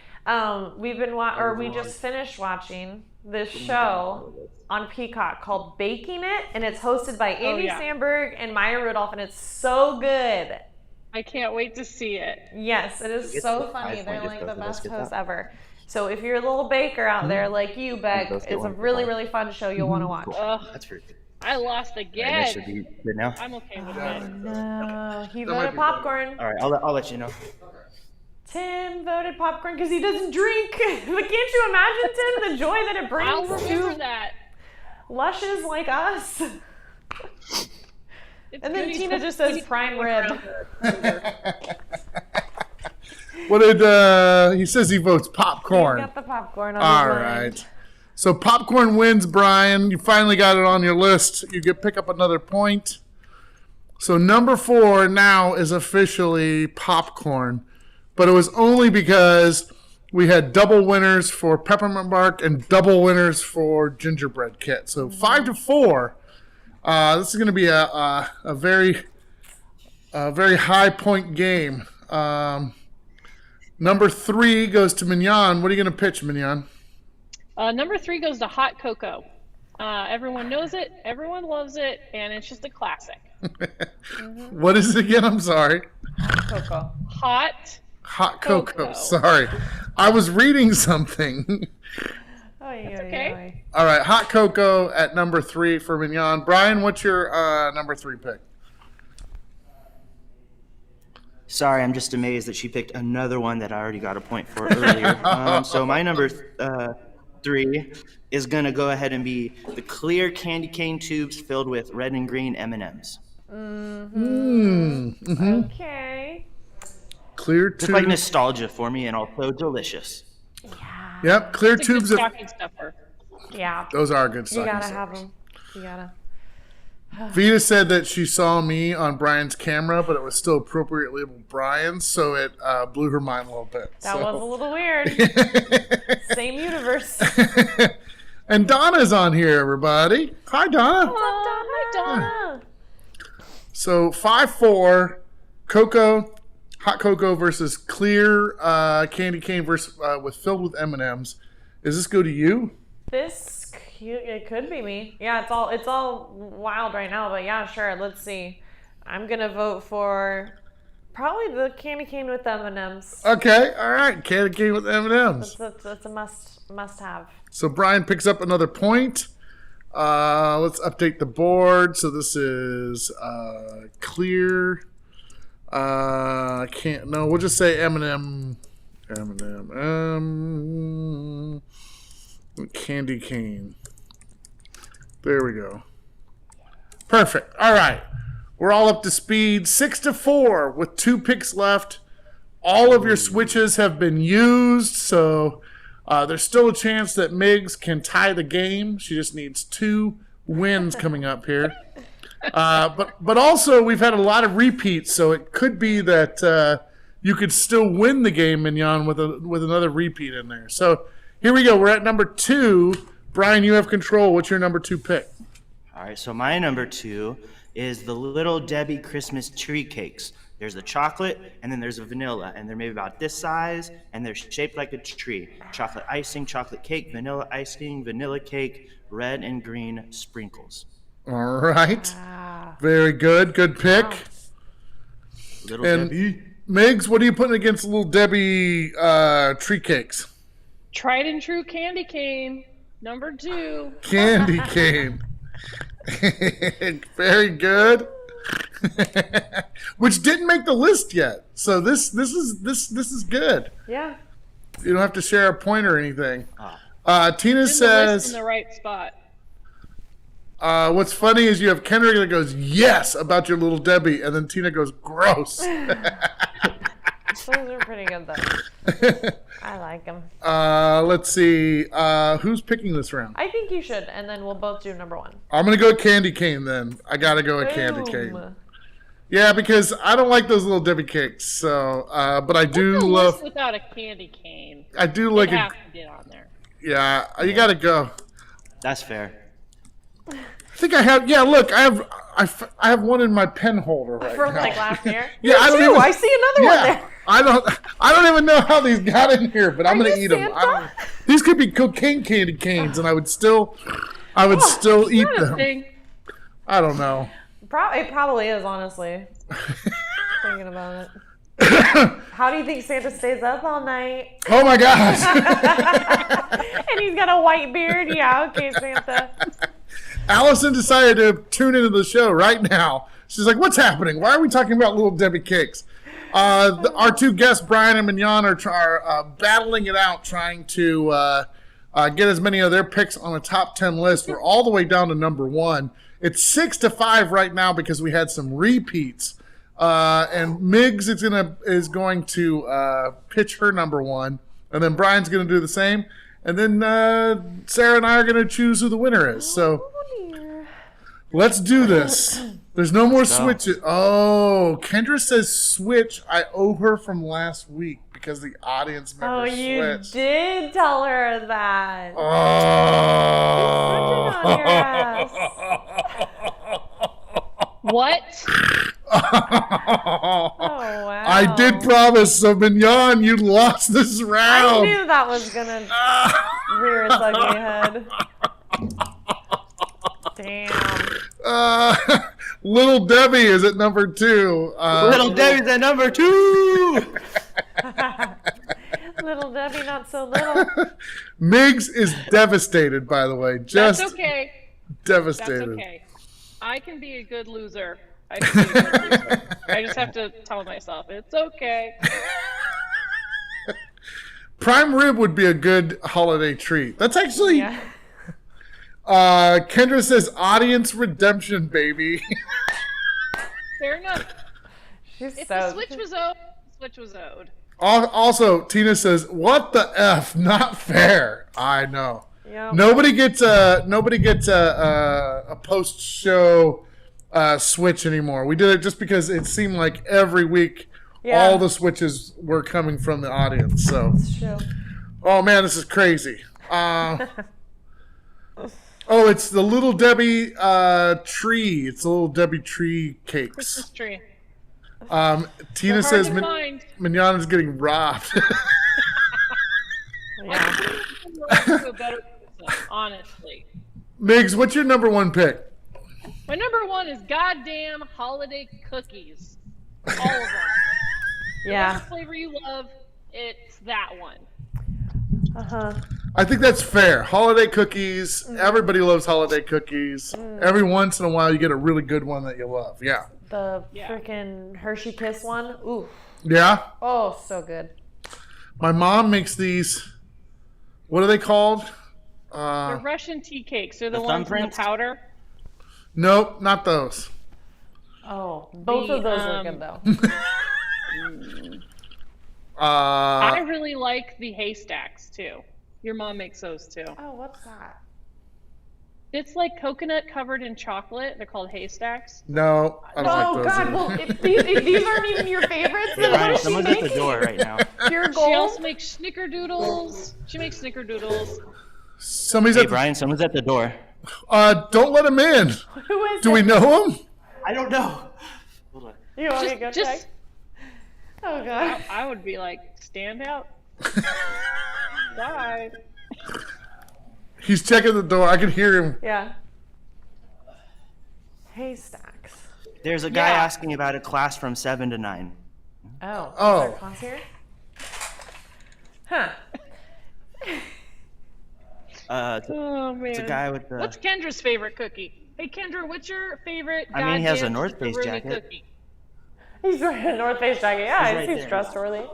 We just finished watching this show on Peacock called Baking It, and it's hosted by Andy yeah. Samberg and Maya Rudolph, and it's so good. I can't wait to see it. Yes, it is It's so the funny. 5 They're point like the difference. Let's best get hosts that. ever. So if you're a little baker out there like you, Beck, Let's get it's a one for really, 5. really fun show you'll want to watch. Ugh, That's pretty good. I lost Alright, again. this should be good now. I'm okay with it. No, he might voted be popcorn. All right, I'll let you know. Tim voted popcorn because he doesn't drink. But can't you imagine, Tim, the joy that it I'll brings remember to that. lushes like us? It's And then good he's Tina put- just says he's prime put rib. What did he says? He votes He popcorn. got the popcorn on All his right. mind. So popcorn wins, Brian. You finally got it on your list. You get pick up another point. So number 4 now is officially popcorn, but it was only because we had double winners for Peppermint Bark and double winners for Gingerbread Kit. So 5-4. This is going to be a very high point game. Number 3 goes to Mignon. What are you going to pitch, Mignon? Number 3 goes to hot cocoa. Everyone knows it, everyone loves it, and it's just a classic. What is it again? I'm sorry. Coco. Hot cocoa. Cocoa. Sorry. I was reading something. okay. All right. Hot cocoa at number 3 for Mignon. Brian, what's your number 3 pick? Sorry, I'm just amazed that she picked another one that I already got a point for earlier. So my number 3 is gonna go ahead and be the clear candy cane tubes filled with red and green M&Ms. Okay. Clear Just like tube. nostalgia for me, and also delicious. Yep. Clear It's a good tubes of. stocking stuffer. Yeah. Those are good You stocking gotta stuffers. have them. You gotta. Vita said that she saw me on Brian's camera, but it was still appropriately labeled Brian, so it blew her mind a little bit. That was a little weird. Same universe. And Donna's on here, everybody. Hi, Donna. Hi, Donna. So 5-4, hot cocoa versus clear candy cane versus filled with M&Ms. Does this go to you? It could be me. Yeah, it's all wild right now, but yeah, sure. Let's see. I'm gonna vote for probably the candy cane with M&Ms. Okay, all right. Candy cane with M&Ms. That's a must have. So Brian picks up another point. Let's update the board. So this is clear. We'll just say M&M. Candy cane. There we go. Perfect. All right. We're all up to speed. 6-4 with 2 picks left. All of your switches have been used, so there's still a chance that Migs can tie the game. She just needs 2 wins coming up here. But also we've had a lot of repeats, so it could be that you could still win the game, Mignon, with another repeat in there. So here we go. We're at number 2. Brian, you have control. What's your number 2 pick? All right, so my number 2 is the Little Debbie Christmas tree cakes. There's a chocolate, and then there's a vanilla, and they're maybe about this size, and they're shaped like a tree. Chocolate icing, chocolate cake, vanilla icing, vanilla cake, red and green sprinkles. All right. Very good. Good pick. Little And Debbie. Migs, what are you putting against Little Debbie tree cakes? Tried and true candy cane. Number 2. Candy cane. Very good. Which didn't make the list yet. So this is good. Yeah. You don't have to share a point or anything. Tina In the list says, in the right spot. what's funny is you have Kendrick that goes, yes, about your Little Debbie, and then Tina goes, gross. Those are pretty good though. I like them. Let's see. Who's picking this round? I think you should, and then we'll both do number 1. I'm going to go candy cane then. I got to go with candy cane. Boom. Yeah, because I don't like those Little Debbie cakes. So, but I do What's a love. list without a candy cane? I do like It it. has to get on there. Yeah, you got to go. That's fair. I think I have. Yeah, look, I have one in my pen holder right From now. like last year. Yeah, I don't Me too. even. I see another one there. I don't even know how these got in here, but I'm Are gonna you eat them. Santa? These could be cocaine candy canes, and I would still eat Not a them. thing. I don't know. It probably is, honestly. Thinking about it. How do you think Santa stays up all night? Oh my gosh. And he's got a white beard? Yeah, okay, Santa. Allison decided to tune into the show right now. She's like, what's happening? Why are we talking about Little Debbie cakes? Our two guests, Brian and Mignon, are battling it out, trying to get as many of their picks on a top 10 list. We're all the way down to number 1. It's 6-5 right now because we had some repeats. And Miggs is going to pitch her number 1, and then Brian's going to do the same, and then Sarah and I are going to choose who the winner is. So let's do this. There's no more switches. Oh, Kendra says switch. I owe her from last week because the audience member switched. You did tell her that. Oh. Switching on your ass. What? Oh, wow. I did promise, so Mignon, you lost this I round. knew that was going to rear its ugly head. Damn. Little Debbie is at number 2. Little Debbie's at number 2. Little Debbie, not so little. Miggs is devastated, by the way. Just That's okay. devastated. That's okay. I can be a good loser. I just have to tell myself it's okay. Prime rib would be a good holiday treat. That's actually. Yeah. Kendra says audience redemption, baby. Fair enough. She's If so the switch was owed, the switch was owed. Also, Tina says, "What the f? Not fair." I know. Yep. Nobody gets a post show switch anymore. We did it just because it seemed like every week all the switches were coming from the audience. So, It's true. oh man, this is crazy. Oh, it's the Little Debbie tree. It's the Little Debbie tree cakes. Christmas tree. Tina They're hard says to find. Mignon is getting robbed. Yeah. To a better person, honestly. Miggs, what's your number 1 pick? My number 1 is goddamn holiday cookies. All of them. Yeah. Whatever flavor you love, it's that one. Uh-huh. I think that's fair. Holiday cookies. Everybody loves holiday cookies. Every once in a while, you get a really good one that you love. Yeah. The freaking Hershey Kiss one. Ooh. Yeah? Oh, so good. My mom makes these. What are they called? They're Russian tea cakes. They're the The ones in the thumbprints? powder. Nope, not those. Oh, both of those are good, though. I really like the haystacks, too. Your mom makes those, too. Oh, what's that? It's like coconut covered in chocolate. They're called haystacks. No, I don't Oh, like those. God. either. Well, if these aren't even your favorites, then Brian, what is she someone's at the making? door right now. Pure She gold? also makes snickerdoodles. She makes snickerdoodles. Somebody's Hey, at Brian, someone's at the door. don't let him in. Who is Do it? we know him? I don't know. Hold on. You want me to go Just- check? Oh, God. I would be like, stand out. Bye. He's checking the door. I can hear him. Yeah. Haystacks. There's a guy Yeah. asking about a class from 7 to 9. Oh. Oh. Is there a class here? Huh. Oh, man. It's a guy with the. What's Kendra's favorite cookie? Hey, Kendra, what's your favorite I mean, he has a goddamn North Face pepperoni jacket. cookie? He's wearing a North Face jacket. Yeah, He's right he's there. trustworthy.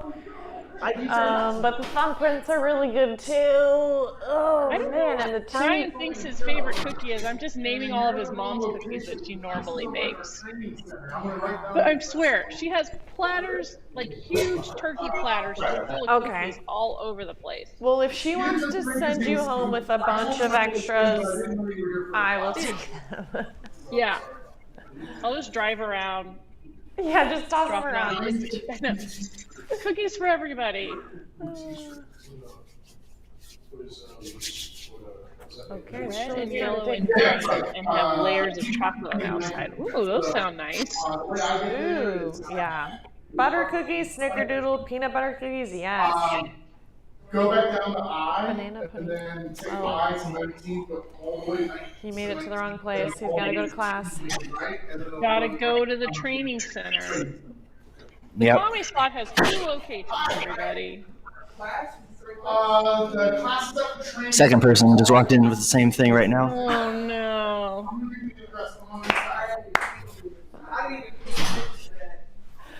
But the thumbprints are really good too. Oh I don't man, know and the what Brian tea. thinks his favorite cookie is. I'm just naming all of his mom's cookies that she normally makes. But I swear, she has platters, like huge turkey platters, just full of Okay. cookies all over the place. Well, if she wants to send you home with a bunch of extras, I will take them. Yeah. I'll just drive around, Yeah, just toss them drop around. around. Cookies for everybody. Okay, Red so and yellow and green, and have layers of chocolate on the outside. Ooh, those sound nice. Ooh, yeah. Butter cookies, snickerdoodle, peanut butter cookies, yes. Go back down the I, Banana and pudding. then take Oh. I to 19, but all the way He made it to the wrong place. He's got to go to class. right, and then Gotta go to the training center. Yep. Tommy Spot has 2 locations, everybody. The class up training. Second person just walked in with the same thing right now. Oh no.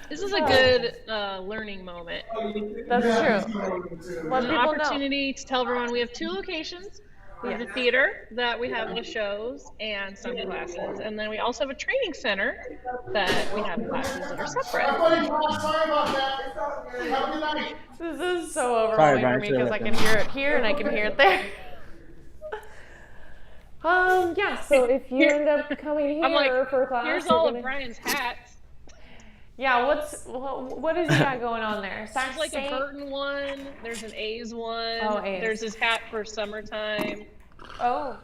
This is a good learning moment. That's true. Let An people know. opportunity to tell everyone we have 2 locations. We have the theater that we have the shows and some classes, and then we also have a training center that we have classes that are separate. Sorry about that. Have a good night. This is so overwhelming for me because I can hear it here and I can hear it there. Yeah, so if you end up coming here I'm like, for class, here's you're all gonna- of Brian's hats. Yeah, what is he got going on there? There's like a Burton one. There's an A's one. Oh, A's. There's his hat for summertime. Oh,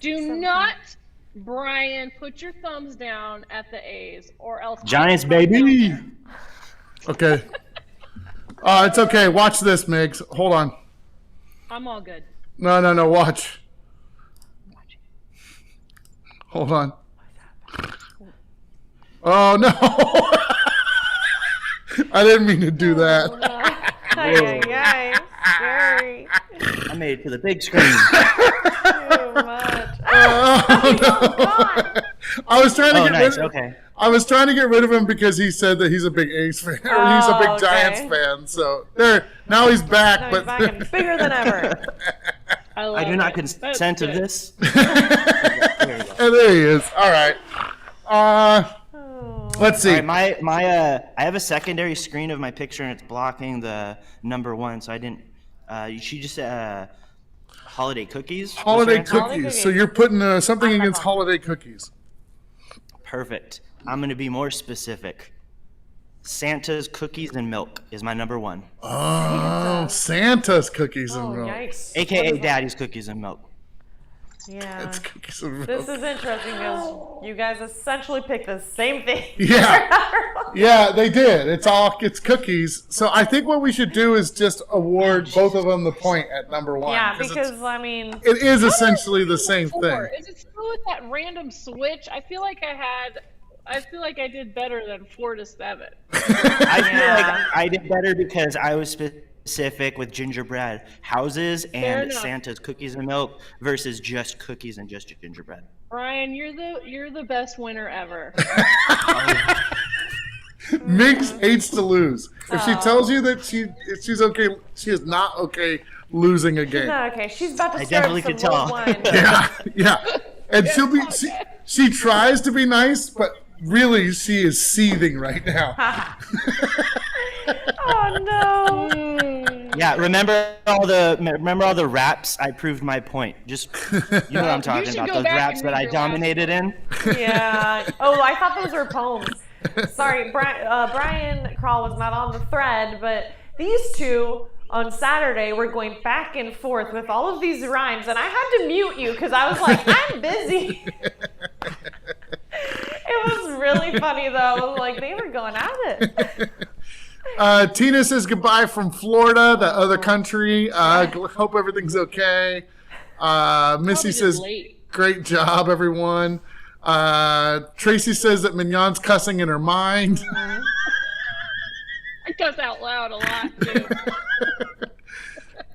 Do not, Brian, put your thumbs down at the A's, or else. Giants, I'll come baby. down Okay. It's okay. Watch this, Migs. Hold on. there. I'm all good. No. Watch. Hold on. Oh no! I didn't mean to do that. Ay, scary. I made it to the big screen. Too much. Oh, no. I was trying to Oh, get nice. rid. Okay. I was trying to get rid of him because he said that he's a big A's fan, or he's a big Oh, okay. Giants fan. So there, now he's back. No, but he's back and bigger than ever. I do not consent to good. this. And there he is. All right. Let's see. All right, I have a secondary screen of my picture and it's blocking the number 1, so I didn't. She just said holiday cookies. Holiday What's her cookies. answer? cookies. So you're putting something against holiday cookies. Perfect. I'm going to be more specific. Santa's cookies and milk is my number 1, Oh, Santa's cookies and Oh, milk. yikes. aka Daddy's cookies and milk. Yeah. It's cookies and milk. This is interesting because you guys essentially picked the same thing. Yeah, they did. It's cookies. So I think what we should do is just award both of them the point at number 1. Yeah, 'cause because I mean, it is essentially the same 4. thing. Is it still with that random switch? I feel like I did better than 4 to 7. I feel Yeah. like I did better because I was specific with gingerbread houses Fair and enough. Santa's cookies and milk versus just cookies and just gingerbread. Brian, you're the best winner ever. Migs hates to lose. If she tells you that she's okay, she is not okay losing a game. no, okay, she's about to I start definitely some could tell. mulled wine. Yeah. And she tries to be nice, but really she is seething right now. Oh no! Yeah, remember all the raps? I proved my point. Just you know what I'm talking should about. go Those back raps and that read I your dominated in. Yeah. Oh, I thought those were poems. Sorry, Brian Crawl was not on the thread, but these two on Saturday were going back and forth with all of these rhymes, and I had to mute you because I was like, I'm busy. It was really funny though. Like they were going at it. Tina says goodbye from Florida, that other country. Hope everything's okay. Missy Probably just says, late. great job, everyone. Tracy says that Mignon's cussing in her mind. I cuss out loud a lot too.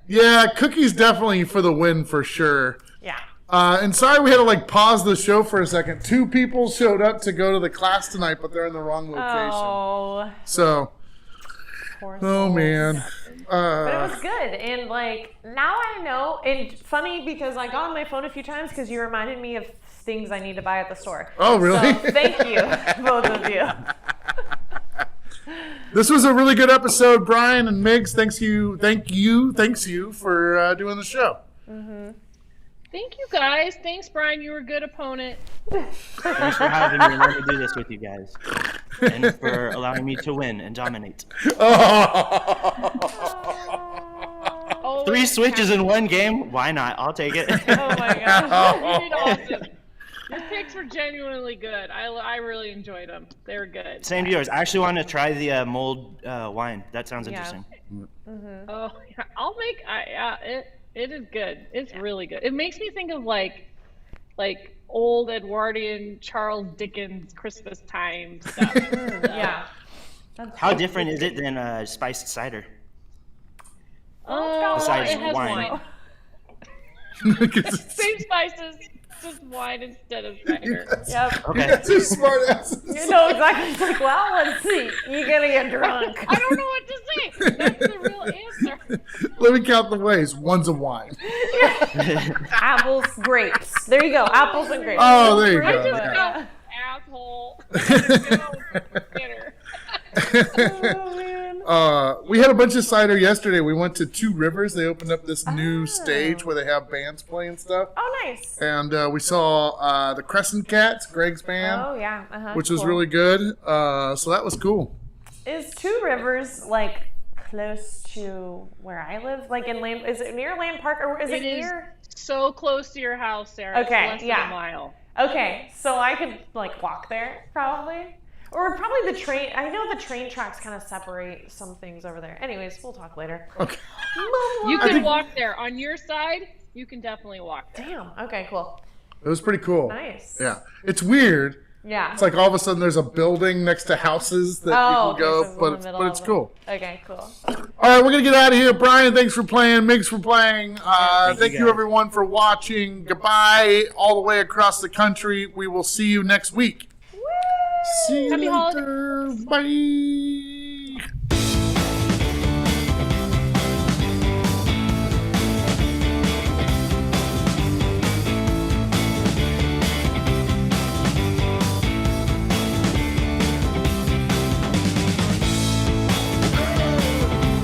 Yeah, cookies definitely for the win for sure. Yeah. And sorry we had to pause the show for a second. 2 people showed up to go to the class tonight, but they're in the wrong location. Oh, So, poor oh souls. man. But it was good, and now I know. And funny because I got on my phone a few times because you reminded me of things I need to buy at the store. Oh, really? So thank you, both of you. This was a really good episode, Brian and Migs. Thanks you for doing the show. Thank you guys. Thanks, Brian. You were a good opponent. Thanks for having me and letting me do this with you guys, and for allowing me to win and dominate. Oh, 3 switches in 1 game? Why not? I'll take it. Oh my gosh. you did awesome. Your picks were genuinely good. I really enjoyed them. They were good. Same to yours. I actually want to try the mulled wine. That sounds Yeah. interesting. Oh, yeah, I'll make. It is good. It's really good. It makes me think of like old Edwardian Charles Dickens Christmas time stuff. Yeah. How different is it than spiced cider? It has wine. wine. Same spices, just wine instead of cider. Yep. Okay. That's a smart ass. You know exactly. It's like, well, let's see. You're gonna get drunk. I don't know what to say. That's the real answer. Let me count the ways. One's a wine. Apples, grapes. There you go. Apples and grapes. Oh, there you I go. just Yeah. go, asshole. Bitter. Oh, man. We had a bunch of cider yesterday. We went to Two Rivers. They opened up this new stage where they have bands playing stuff. Oh, nice. And we saw the Crescent Cats, Greg's band, Oh, yeah. Uh-huh. which was Cool. really good. So that was cool. Is Two Rivers like close to where I live? Like in Land? Is it near Land Park or is it It is near? so close to your house, Sarah. Okay, It's less yeah. than a mile. Okay, so I could like walk there probably. Or probably the train. I know the train tracks kind of separate some things over there. Anyways, we'll talk later. Okay. You I can think- walk there. On your side, you can definitely walk there. Damn. Okay, cool. It was pretty cool. Nice. Yeah. It's weird. Yeah. It's like all of a sudden there's a building next to houses that Oh, you can go, okay, so it's in the but middle it's of cool. Okay, cool. All right, we're going to get out of here. Brian, thanks for playing. Migs for playing. Thank you, guys. everyone, for watching. Goodbye all the way across the country. We will see you next week. See you Happy later. Bye.